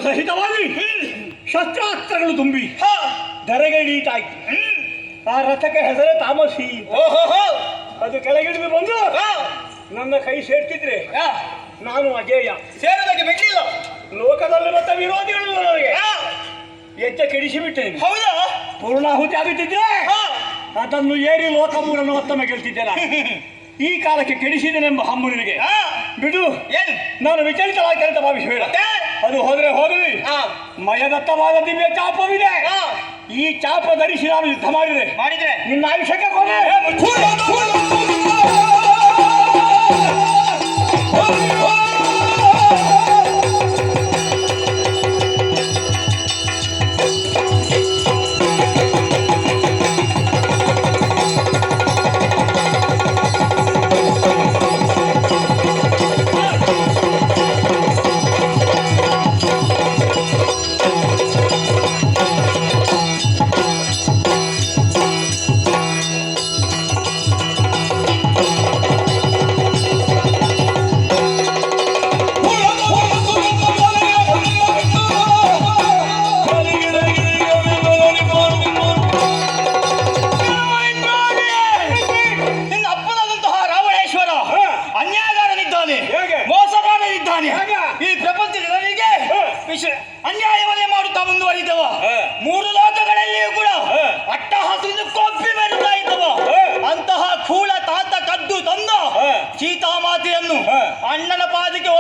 ಸಹಿತವಾಗಿ ಶಸ್ತ್ರಾಸ್ತ್ರಗಳು ತುಂಬಿ ಧರೆಗೆ ಇಡೀತಾಯ್ತು. ಆ ರಥಕ್ಕೆ ಹೆಸರೇ ತಾಮಸಿ. ಅದು ಕೆಳಗಿಳಿದು ಬಂದು ನನ್ನ ಕೈ ಸೇರ್ತಿದ್ರೆ ನಾನು ಅಜೇಯ. ಸೇರೋದಕ್ಕೆ ಬಿಡ್ಲಿಲ್ಲ. ಲೋಕದಲ್ಲಿರುವಂತ ವಿರೋಧಿಗಳು ನನಗೆ ಎಚ್ಚ ಕೆಡಿಸಿ ಬಿಟ್ಟೇನೆ. ಹೌದಾ? ಪೂರ್ಣಾಹುತಿ ಆಗುತ್ತಿದ್ರೆ ಅದನ್ನು ಏರಿ ಲೋಕಮೂರನ್ನು ಮತ್ತೊಮ್ಮೆ ಗೆಲ್ತಿದ್ದೇನೆ. ಈ ಕಾಲಕ್ಕೆ ಕೆಡಿಸಿದ್ದೇನೆಂಬ ಹಮ್ಮು ನಿನಗೆ. ಬಿಡು, ನಾನು ವಿಚಲಿತವಾಗಿ ಕೆಲಸ ಭಾವಿಸಬೇಡ. ಅದು ಹೋದ್ರೆ ಹೋಗಲಿ. ಮಯದತ್ತವಾದ ದಿವ್ಯ ಚಾಪವಿದೆ. ಈ ಚಾಪ ಧರಿಸಿ ನಾನು ಯುದ್ಧ ಮಾಡಿದ್ರೆ ನಿನ್ನ ಆಯುಷ್ಯಕ್ಕೆ ಕೊನೆ. ಅನ್ಯಾಯವನ್ನೇ ಮಾಡುತ್ತಾ ಮುಂದುವರಿದವ. ಮೂರು ಲೋಕಗಳಲ್ಲಿಯೂ ಕೂಡ ಅಟ್ಟಹಾಸದಿಂದ ಕೊಪ್ಪಿ ಬೆರುತ್ತಾ ಇದ್ದವ. ಅಂತಹ ಕೂಳ ತಾತ ಕದ್ದು ತಂದ ಸೀತಾಮಾತೆಯನ್ನು ಅಣ್ಣನ ಪಾದಕ್ಕೆ